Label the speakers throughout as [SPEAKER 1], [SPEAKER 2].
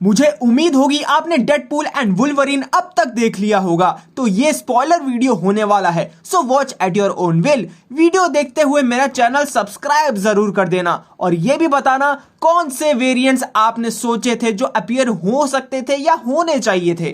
[SPEAKER 1] मुझे उम्मीद होगी आपने डेडपूल एंड वुल्वरीन अब तक देख लिया होगा, तो ये स्पॉइलर वीडियो होने वाला है, so watch at your own will. Video देखते हुए मेरा चैनल सब्सक्राइब जरूर कर देना और ये भी बताना कौन से वेरिएंट्स आपने सोचे थे जो अपीयर हो सकते थे या होने चाहिए थे।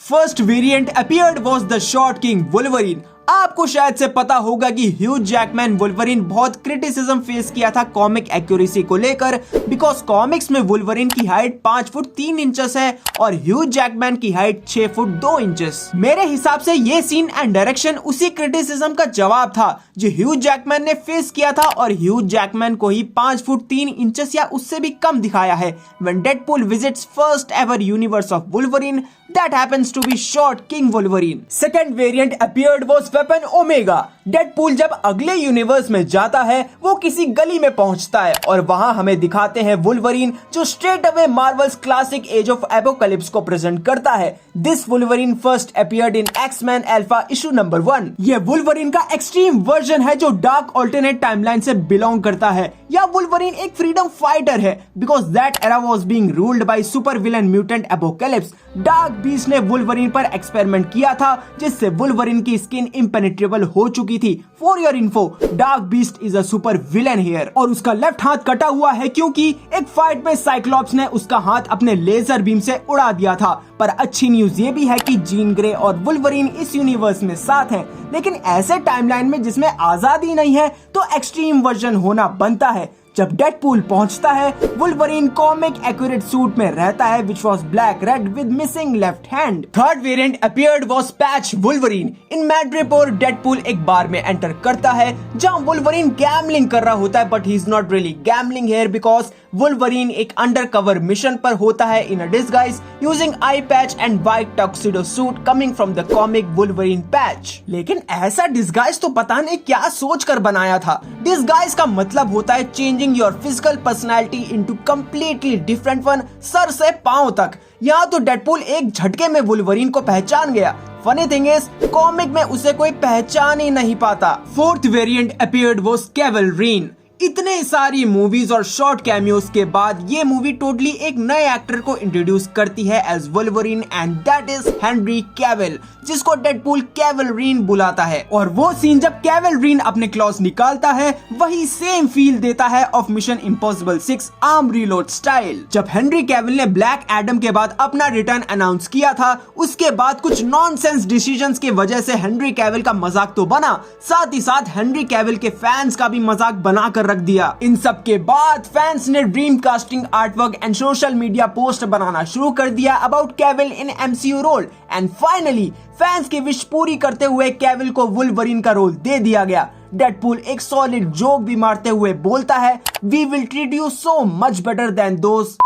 [SPEAKER 1] First variant appeared was the short king Wolverine. आपको शायद से पता होगा कि ह्यूज जैकमैन वुल्वरीन बहुत क्रिटिसिज्म फेस किया था कॉमिक एक्यूरेसी को लेकर, बिकॉज कॉमिक्स में वुल्वरीन की हाइट 5 फुट 3 इंचेस है और ह्यूज जैकमैन की हाइट 6 फुट 2 इंचेस। मेरे हिसाब से ये सीन एंड डायरेक्शन उसी क्रिटिसिज्म का जवाब था जो ह्यूज जैकमैन ने फेस किया था, और ह्यूज जैकमैन को ही 5 फुट 3 इंचेस या उससे भी कम दिखाया है when Deadpool visits first ever universe of Wolverine that happens to be short king Wolverine. Second variant appeared was weapon Omega. Deadpool जब अगले यूनिवर्स में जाता है वो किसी गली में पहुंचता है और वहां हमें दिखाते हैं वुल्वरीन जो straight away Marvel's classic Age of Apocalypse को प्रेजेंट करता है। This Wolverine first appeared in X-Men Alpha issue number 1। ये वुल्वरीन का एक्सट्रीम वर्जन है जो डार्क ऑल्टरनेट टाइमलाइन से बिलोंग करता है। या वुल्वरीन एक फ्रीडम फाइटर है because that era was being ruled by super villain mutant Apocalypse. Dark Beast ने वुल्वरीन पर एक्सपेरिमेंट किया था जिससे वुल्वरीन की स्किन इम्पेनेट्रेबल हो चुकी थी। For your info, dark beast is a super villain here और उसका लेफ्ट हाथ कटा हुआ है क्योंकि एक फाइट में साइक्लॉप्स ने उसका हाथ अपने लेजर बीम से उड़ा दिया था। पर अच्छी न्यूज ये भी है कि जीन ग्रे और वुल्वरीन इस यूनिवर्स में साथ हैं, लेकिन ऐसे टाइमलाइन में जिसमें आजादी नहीं है तो एक्सट्रीम वर्जन होना बनता है। जब डेडपूल पहुंचता है वुल्वरीन कॉमिक एक्यूरेट सूट में रहता है which was black red with missing left hand. Third variant appeared was Patch Wolverine. In Madripoor Deadpool एक बार में एंटर करता है जहां वुल्वरीन गैम्बलिंग कर रहा होता है, but he is not really gambling here because Wolverine एक अंडरकवर मिशन पर होता है in a disguise using eye patch and white tuxedo suit coming from the comic Wolverine Patch. लेकिन ऐसा डिस्गाइज तो पता नहीं क्या सोचकर बनाया था। डिस्गाइज का मतलब होता है changing your physical personality into completely different one, sir से पांव तक। यहाँ तो डेडपूल एक झटके में वुल्वरीन को पहचान गया। फनी थिंग इज कॉमिक में उसे कोई पहचान ही नहीं पाता। Fourth variant appeared was Cavillrine. इतने सारी मूवीज और शॉर्ट कैमियोस के बाद ये मूवी टोटली एक नए एक्टर को इंट्रोड्यूस करती है as Wolverine and that is Henry Cavill, जिसको डेडपूल कैवलरीन बुलाता है। और वो सीन जब कैवलरीन अपने क्लॉज निकालता है वही सेम फील देता है of mission impossible 6 arm reload style. जब हेनरी कैविल ने ब्लैक एडम के बाद अपना रिटर्न अनाउंस किया था उसके बाद कुछ नॉनसेंस डिसीजंस की वजह से हेनरी कैविल का मजाक तो बना, साथ ही साथ हेनरी कैविल के फैंस का भी मजाक बनाकर रख दिया। इन सब के बाद फैंस ने dream casting artwork and social media post बनाना शुरू कर दिया about Cavill in MCU role and finally fans की विश पूरी करते हुए कैविल को वुल्वरीन का रोल दे दिया गया। डेडपूल एक सॉलिड जोक भी मारते हुए बोलता है we will treat you so much better than those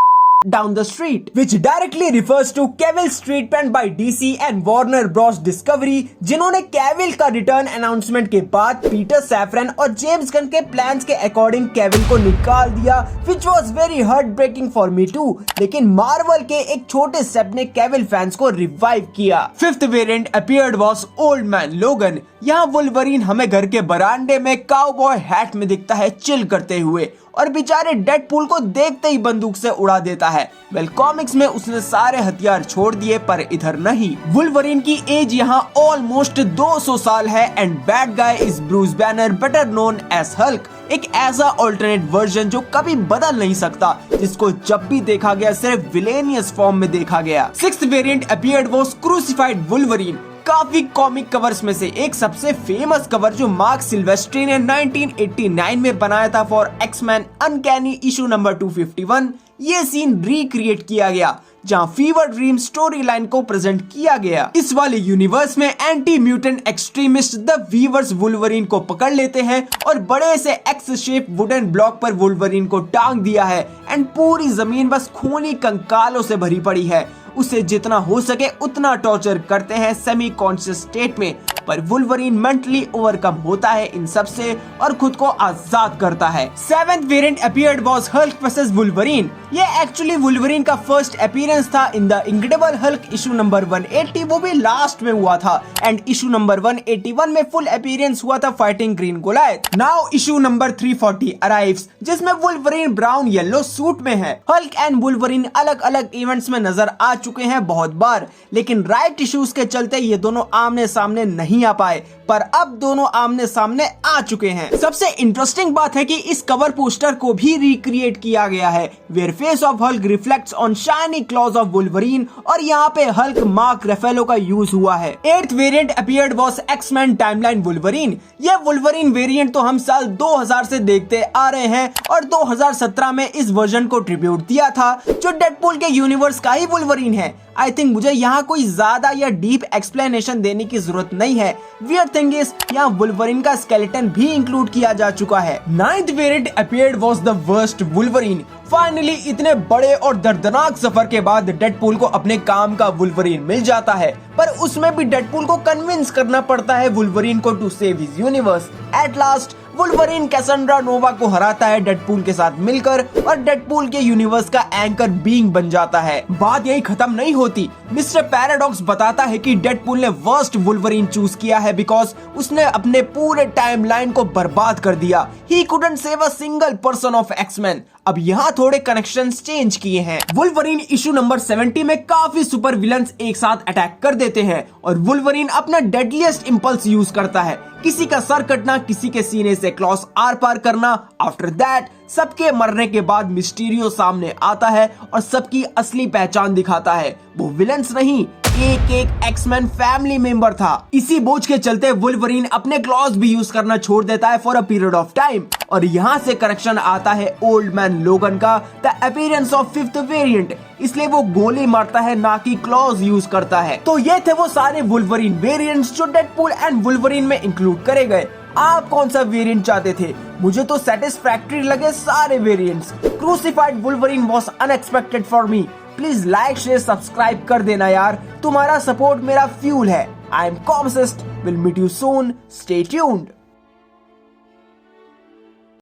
[SPEAKER 1] down the street, which directly refers to Cavill's treatment by DC and Warner Bros Discovery, जिन्होंने कैविल का रिटर्न अनाउंसमेंट के बाद पीटर सैफरन और जेम्स गन के plans के according Cavill को निकाल दिया, which was very heartbreaking for me too। लेकिन मार्वल के एक छोटे स्टेप ने कैविल फैंस को रिवाइव किया। Fifth variant appeared was old man लोगन। यहाँ वुल्वरीन हमें घर के बरामदे में काउबॉय हैट में दिखता है चिल करते हुए और बेचारे डेडपूल को देखते ही बंदूक से उड़ा देता है। वेल कॉमिक्स में उसने सारे हथियार छोड़ दिए पर इधर नहीं। वुल्वरीन की एज यहाँ ऑलमोस्ट 200 साल है and bad guy is Bruce Banner better known as Hulk, एक ऐसा ऑल्टरनेट वर्जन जो कभी बदल नहीं सकता, जिसको जब भी देखा गया सिर्फ विलेनियस फॉर्म में देखा गया। Sixth variant appeared was crucified Wolverine. काफी कॉमिक कवर्स में से एक सबसे फेमस कवर जो मार्क सिल्वेस्ट्री ने 1989 में बनाया था for X-Men Uncanny issue number 251, ये सीन रिक्रिएट किया गया जहां फीवर ड्रीम स्टोरी लाइन को प्रेजेंट किया गया। इस वाले यूनिवर्स में anti mutant extremist the weavers Wolverine को पकड़ लेते हैं और बड़े से एक्स शेप वुडन ब्लॉक पर वुल्वरीन को टांग दिया है एंड पूरी जमीन बस खूनी कंकालों से भरी पड़ी है। उसे जितना हो सके उतना टॉर्चर करते हैं सेमी कॉन्शियस स्टेट में पर वुल्वरीन मेंटली ओवरकम होता है इन सब से और खुद को आजाद करता है। 7th variant appeared was Hulk versus Wolverine. ये एक्चुअली वुल्वरीन का फर्स्ट अपीयरेंस था in the incredible Hulk issue number 180, वो भी लास्ट में हुआ था। एंड इशू नंबर 181 में फुल अपीयरेंस हुआ था fighting Green Goliath. Now issue number 340 arrives, जिसमें वुल्वरीन ब्राउन येलो सूट में है। हल्क एंड वुल्वरीन अलग अलग इवेंट्स में नजर आ चुके हैं बहुत बार, लेकिन राइट इश्यूज के चलते ये दोनों आमने सामने नहीं आ पाए, पर अब दोनों आमने सामने आ चुके हैं। सबसे इंटरेस्टिंग बात है कि इस कवर पोस्टर को भी रिक्रिएट किया गया है, where face of Hulk reflects on shiny claws of Wolverine, और यहाँ पे हल्क मार्क रेफेलो का यूज हुआ है। 8th variant appeared was X-Men timeline Wolverine. ये वुल्वरीन वेरिएंट तो हम साल 2000 से देखते आ रहे हैं और 2017 में इस वर्जन को ट्रिब्यूट दिया था, जो डेडपूल के यूनिवर्स का ही वुल्वरीन है। आई थिंक मुझे यहाँ कोई ज्यादा या डीप एक्सप्लेनेशन देने की जरूरत नहीं है। वियर्ड थिंग इज यहाँ वुल्वरीन का स्केलेटन भी इंक्लूड किया जा चुका है। 9th variant appeared was the worst Wolverine. Finally इतने बड़े और दर्दनाक सफर के बाद डेडपूल को अपने काम का वुल्वरीन मिल जाता है, पर उसमें भी डेडपूल को कन्विंस करना पड़ता है वुल्वरीन को to save his universe. At last Wolverine Cassandra Nova को हराता है डेडपूल के साथ मिलकर और डेडपूल के यूनिवर्स का एंकर बीइंग बन जाता है। बात यही खत्म नहीं होती। मिस्टर पैराडॉक्स बताता है कि डेडपूल ने वर्स्ट वुल्वरीन चूज किया है बिकॉज उसने अपने पूरे टाइमलाइन को बर्बाद कर दिया। He couldn't save a single person of X-Men. अब यहाँ थोड़े कनेक्शंस चेंज किए हैं। वुल्वरीन इशू नंबर 70 में काफी सुपर विलन्स एक साथ अटैक कर देते हैं और वुल्वरीन अपना डेडलीस्ट इंपल्स यूज करता है, किसी का सर कटना, किसी के सीने से क्लॉस आर पार करना। आफ्टर दैट सबके मरने के बाद मिस्टीरियो सामने आता है और सबकी असली पहचान दिखाता है। वो विलन्स नहीं, एक एक्समैन फैमिली मेंबर था। इसी बोझ के चलते वुल्वरीन अपने क्लॉज भी यूज करना छोड़ देता है for a period of time. और यहाँ से करेक्शन आता है ओल्ड मैन लोगन का, the appearance of 5th variant. इसलिए वो गोली मारता है, ना कि क्लॉज यूज करता है। तो ये थे वो सारे वुल्वरीन वेरिएंट्स जो डेडपूल एंड वुल्वरीन में इंक्लूड करे गए। आप कौन सा वेरिएंट चाहते थे? मुझे तो सेटिस्फैक्टरी लगे सारे variants. Crucified Wolverine was unexpected for me. Please like share subscribe कर देना यार, तुम्हारा सपोर्ट मेरा फ्यूल है। I am Comsist, will meet you soon, stay tuned.